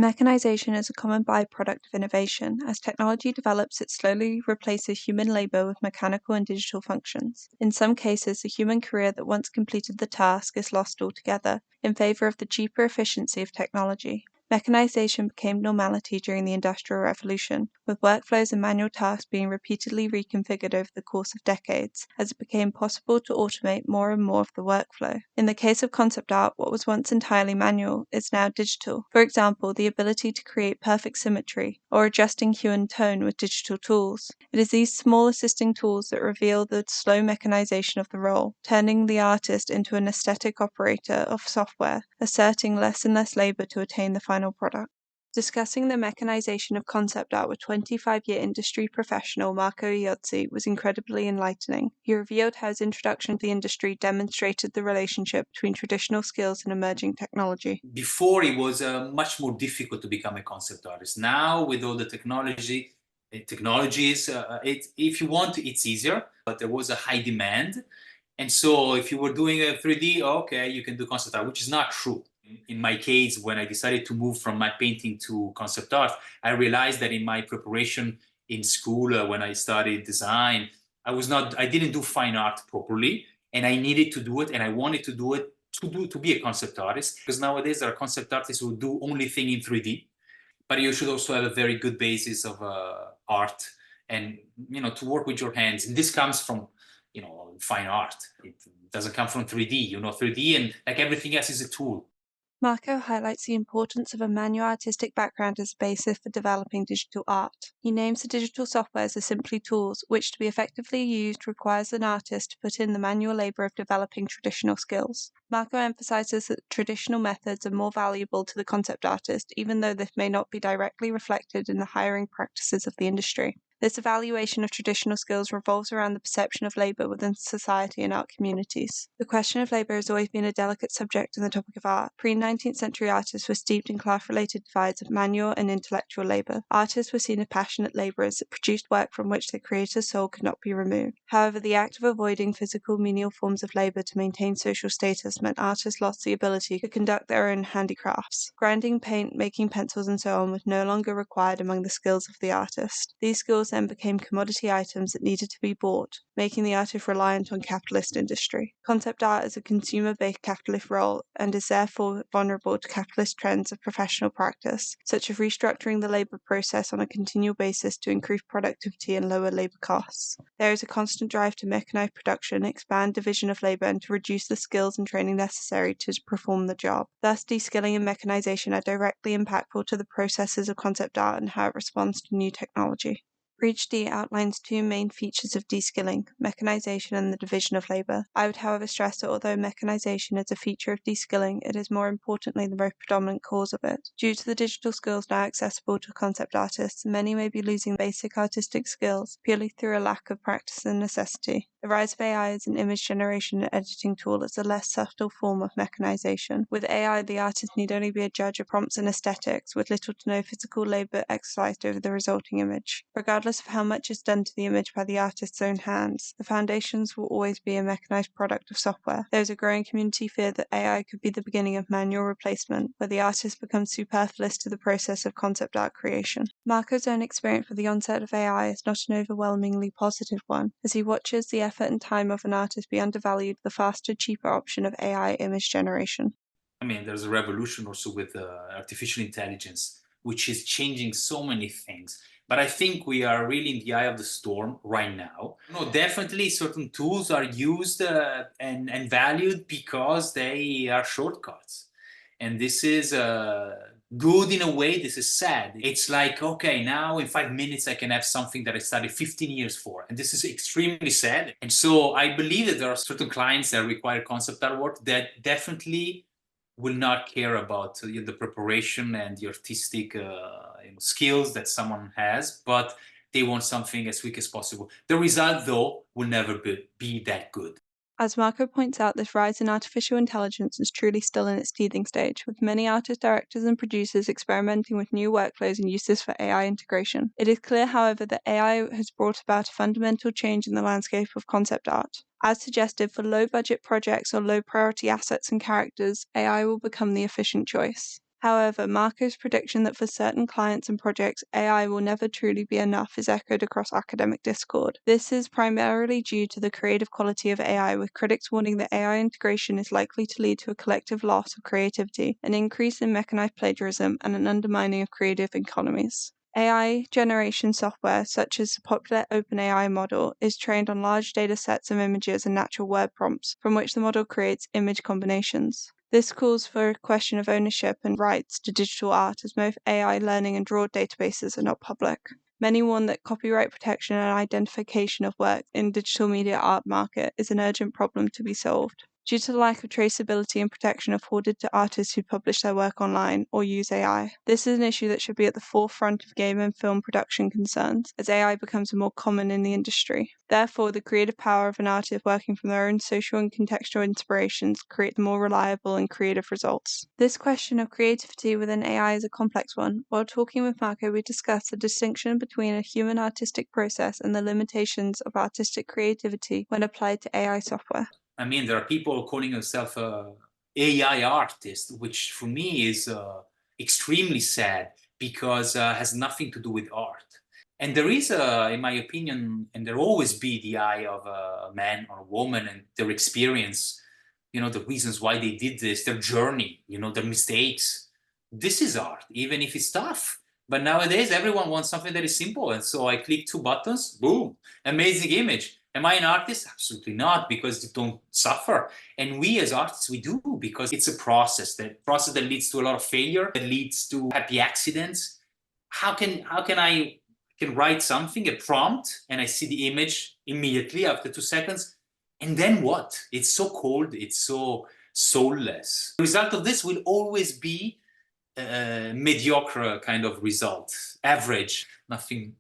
Mechanization is a common byproduct of innovation. As technology develops, it slowly replaces human labor with mechanical and digital functions. In some cases, the human career that once completed the task is lost altogether in favor of the cheaper efficiency of technology. Mechanization became normality during the Industrial Revolution, with workflows and manual tasks being repeatedly reconfigured over the course of decades, as it became possible to automate more and more of the workflow. In the case of concept art, what was once entirely manual is now digital. For example, the ability to create perfect symmetry or adjusting hue and tone with digital tools. It is these small assisting tools that reveal the slow mechanization of the role, turning the artist into an aesthetic operator of software, asserting less and less labor to attain the final product. Discussing the mechanization of concept art with 25-year industry professional Marco Iozzi was incredibly enlightening. He revealed how his introduction to the industry demonstrated the relationship between traditional skills and emerging technology. Before, it was much more difficult to become a concept artist. Now, with all the technologies, if you want, it's easier, but there was a high demand. And so if you were doing a 3D, okay, you can do concept art, which is not true. In my case, when I decided to move from my painting to concept art, I realized that in my preparation in school, when I studied design, I didn't do fine art properly, and I needed to do it, and I wanted to do it to be a concept artist, because nowadays there are concept artists who do only thing in 3D, but you should also have a very good basis of art, and to work with your hands. And this comes from fine art. It doesn't come from 3D. 3D, and like everything else, is a tool. Marco highlights the importance of a manual artistic background as a basis for developing digital art. He names the digital softwares as simply tools, which to be effectively used requires an artist to put in the manual labor of developing traditional skills. Marco emphasizes that traditional methods are more valuable to the concept artist, even though this may not be directly reflected in the hiring practices of the industry. This evaluation of traditional skills revolves around the perception of labor within society and art communities. The question of labor has always been a delicate subject in the topic of art. Pre-19th century artists were steeped in class-related divides of manual and intellectual labor. Artists were seen as passionate laborers that produced work from which their creator's soul could not be removed. However, the act of avoiding physical, menial forms of labor to maintain social status meant artists lost the ability to conduct their own handicrafts. Grinding paint, making pencils, and so on was no longer required among the skills of the artist. These skills then became commodity items that needed to be bought, making the artist reliant on capitalist industry. Concept art is a consumer-based capitalist role and is therefore vulnerable to capitalist trends of professional practice, such as restructuring the labor process on a continual basis to increase productivity and lower labor costs. There is a constant drive to mechanize production, expand division of labor, and to reduce the skills and training necessary to perform the job. Thus, de-skilling and mechanization are directly impactful to the processes of concept art and how it responds to new technology. Breach D outlines two main features of de-skilling, mechanization and the division of labor. I would however stress that although mechanization is a feature of de-skilling, it is more importantly the most predominant cause of it. Due to the digital skills now accessible to concept artists, many may be losing basic artistic skills purely through a lack of practice and necessity. The rise of AI as an image generation and editing tool is a less subtle form of mechanization. With AI, the artist need only be a judge of prompts and aesthetics, with little to no physical labor exercised over the resulting image. Regardless of how much is done to the image by the artist's own hands, the foundations will always be a mechanized product of software. There is a growing community fear that AI could be the beginning of manual replacement, where the artist becomes superfluous to the process of concept art creation. Marco's own experience with the onset of AI is not an overwhelmingly positive one, as he watches the effort and time of an artist be undervalued for the faster, cheaper option of AI image generation. I mean, there's a revolution also with artificial intelligence, which is changing so many things. But I think we are really in the eye of the storm right now. No, definitely certain tools are used and valued because they are shortcuts. And this is good in a way, this is sad. It's like, okay, now in 5 minutes I can have something that I studied 15 years for. And this is extremely sad. And so I believe that there are certain clients that require concept artwork that definitely will not care about the preparation and the artistic skills that someone has, but they want something as quick as possible. The result, though, will never be that good. As Marco points out, this rise in artificial intelligence is truly still in its teething stage, with many artists, directors, and producers experimenting with new workflows and uses for AI integration. It is clear, however, that AI has brought about a fundamental change in the landscape of concept art. As suggested, for low-budget projects or low-priority assets and characters, AI will become the efficient choice. However, Marco's prediction that for certain clients and projects, AI will never truly be enough is echoed across academic discord. This is primarily due to the creative quality of AI, with critics warning that AI integration is likely to lead to a collective loss of creativity, an increase in mechanized plagiarism, and an undermining of creative economies. AI generation software, such as the popular OpenAI model, is trained on large data sets of images and natural word prompts, from which the model creates image combinations. This calls for a question of ownership and rights to digital art, as most AI learning and draw databases are not public. Many warn that copyright protection and identification of work in digital media art market is an urgent problem to be solved. Due to the lack of traceability and protection afforded to artists who publish their work online or use AI, this is an issue that should be at the forefront of game and film production concerns, as AI becomes more common in the industry. Therefore, the creative power of an artist working from their own social and contextual inspirations creates more reliable and creative results. This question of creativity within AI is a complex one. While talking with Marco, we discussed the distinction between a human artistic process and the limitations of artistic creativity when applied to AI software. I mean, there are people calling themselves AI artist, which for me is extremely sad because has nothing to do with art. And there is, in my opinion, and there always be the eye of a man or a woman and their experience, the reasons why they did this, their journey, their mistakes. This is art, even if it's tough. But nowadays, everyone wants something that is simple. And so I click 2 buttons, boom, amazing image. Am I an artist? Absolutely not, because you don't suffer. And we as artists, we do, because it's a process that leads to a lot of failure, that leads to happy accidents. How can I write something, a prompt, and I see the image immediately after 2 seconds? And then what? It's so cold, it's so soulless. The result of this will always be a mediocre kind of result, average, nothing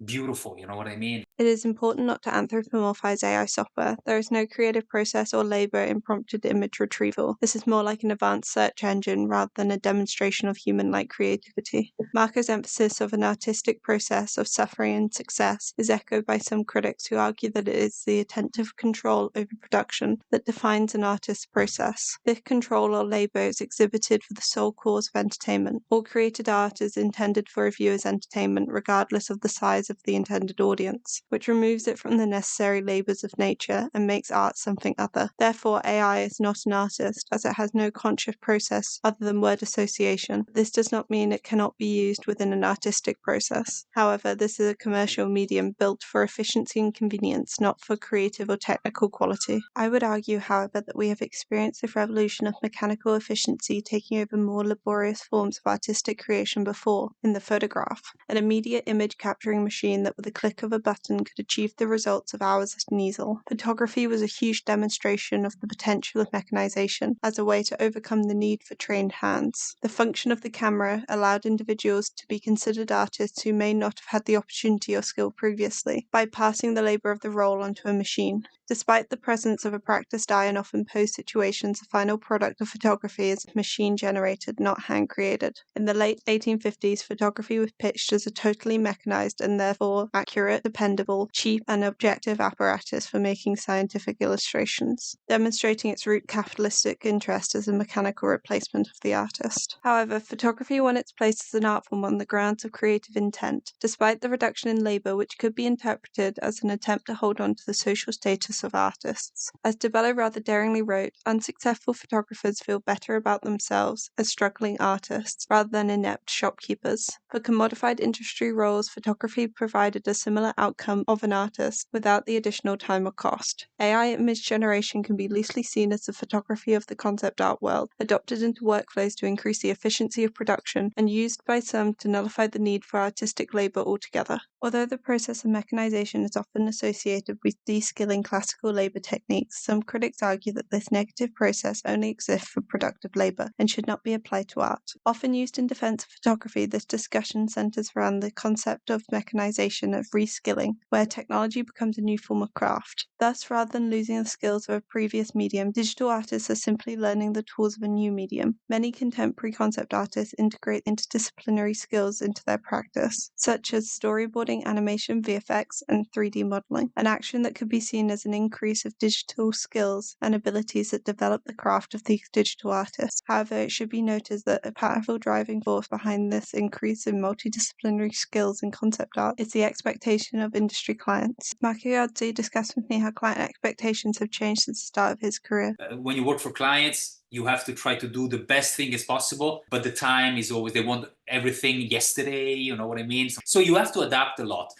beautiful, you know what I mean? It is important not to anthropomorphize AI software. There is no creative process or labor in prompted image retrieval. This is more like an advanced search engine rather than a demonstration of human-like creativity. Marco's emphasis of an artistic process of suffering and success is echoed by some critics who argue that it is the attentive control over production that defines an artist's process. This control or labor is exhibited for the sole cause of entertainment. All created art is intended for a viewer's entertainment, regardless of the size of the intended audience, which removes it from the necessary labors of nature and makes art something other. Therefore, AI is not an artist, as it has no conscious process other than word association. This does not mean it cannot be used within an artistic process. However, this is a commercial medium built for efficiency and convenience, not for creative or technical quality. I would argue, however, that we have experienced the revolution of mechanical efficiency taking over more laborious forms of artistic creation before, in the photograph, an immediate image capturing machine that with a click of a button could achieve the results of hours at an easel. Photography was a huge demonstration of the potential of mechanization as a way to overcome the need for trained hands. The function of the camera allowed individuals to be considered artists who may not have had the opportunity or skill previously, by passing the labor of the role onto a machine. Despite the presence of a practiced eye in often posed situations, the final product of photography is machine-generated, not hand-created. In the late 1850s, photography was pitched as a totally mechanized and therefore accurate, dependable, cheap, and objective apparatus for making scientific illustrations, demonstrating its root capitalistic interest as a mechanical replacement of the artist. However, photography won its place as an art form on the grounds of creative intent, despite the reduction in labor, which could be interpreted as an attempt to hold on to the social status of artists. As de Bello rather daringly wrote, unsuccessful photographers feel better about themselves as struggling artists rather than inept shopkeepers. For commodified industry roles, photography provided a similar outcome of an artist without the additional time or cost. AI image generation can be loosely seen as the photography of the concept art world, adopted into workflows to increase the efficiency of production and used by some to nullify the need for artistic labor altogether. Although the process of mechanization is often associated with de-skilling classical labor techniques, some critics argue that this negative process only exists for productive labor and should not be applied to art. Often used in defense of photography, this discussion centers around the concept of mechanization of reskilling, where technology becomes a new form of craft. Thus, rather than losing the skills of a previous medium, digital artists are simply learning the tools of a new medium. Many contemporary concept artists integrate interdisciplinary skills into their practice, such as storyboarding, animation, VFX, and 3D modeling, an action that could be seen as an increase of digital skills and abilities that develop the craft of these digital artists. However, it should be noted that a powerful driving force behind this increase in multidisciplinary skills in concept art is the expectation of industry clients. Marco discussed with me how client expectations have changed since the start of his career. When you work for clients, you have to try to do the best thing as possible, but the time is always, they want everything yesterday, you know what I mean? So you have to adapt a lot.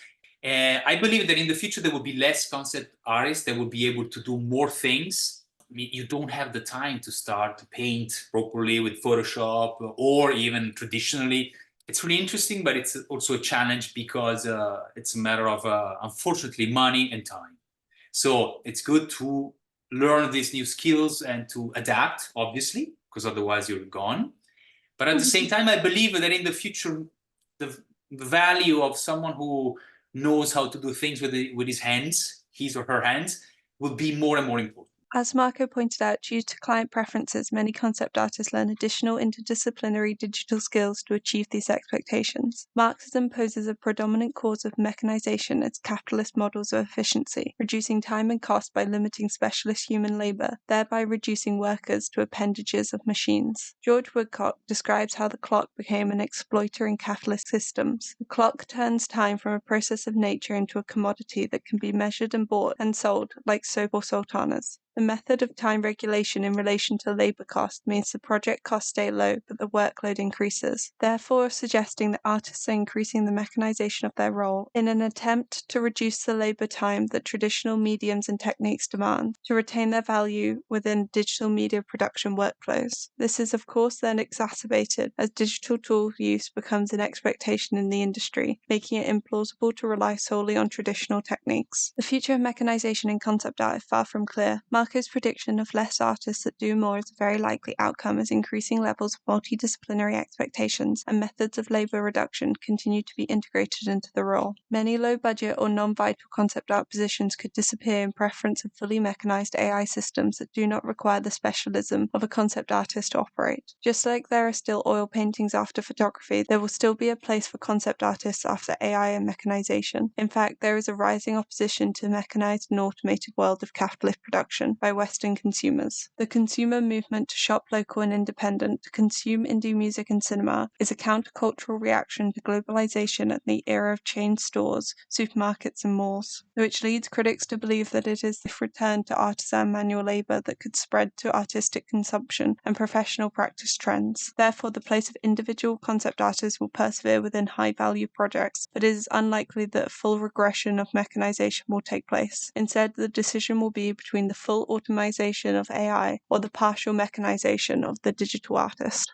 I believe that in the future there will be less concept artists that will be able to do more things. I mean, you don't have the time to start to paint properly with Photoshop or even traditionally. It's really interesting, but it's also a challenge because it's a matter of, unfortunately, money and time. So it's good to learn these new skills and to adapt, obviously, because otherwise you're gone. But at the same time, I believe that in the future, the value of someone who knows how to do things with his hands, his or her hands, will be more and more important. As Marco pointed out, due to client preferences, many concept artists learn additional interdisciplinary digital skills to achieve these expectations. Marxism poses a predominant cause of mechanization as capitalist models of efficiency, reducing time and cost by limiting specialist human labor, thereby reducing workers to appendages of machines. George Woodcock describes how the clock became an exploiter in capitalist systems. The clock turns time from a process of nature into a commodity that can be measured and bought and sold like soap or sultanas. The method of time regulation in relation to labor cost means the project costs stay low, but the workload increases, therefore suggesting that artists are increasing the mechanization of their role in an attempt to reduce the labor time that traditional mediums and techniques demand, to retain their value within digital media production workflows. This is of course then exacerbated as digital tool use becomes an expectation in the industry, making it implausible to rely solely on traditional techniques. The future of mechanization in concept art is far from clear. Marco's prediction of less artists that do more is a very likely outcome as increasing levels of multidisciplinary expectations and methods of labor reduction continue to be integrated into the role. Many low-budget or non-vital concept art positions could disappear in preference of fully mechanized AI systems that do not require the specialism of a concept artist to operate. Just like there are still oil paintings after photography, there will still be a place for concept artists after AI and mechanization. In fact, there is a rising opposition to the mechanized and automated world of capitalist production by Western consumers. The consumer movement to shop local and independent, to consume indie music and cinema, is a countercultural reaction to globalization and the era of chain stores, supermarkets and malls, which leads critics to believe that it is the return to artisan manual labor that could spread to artistic consumption and professional practice trends. Therefore, the place of individual concept artists will persevere within high-value projects, but it is unlikely that a full regression of mechanization will take place. Instead, the decision will be between the full automation of AI or the partial mechanization of the digital artist.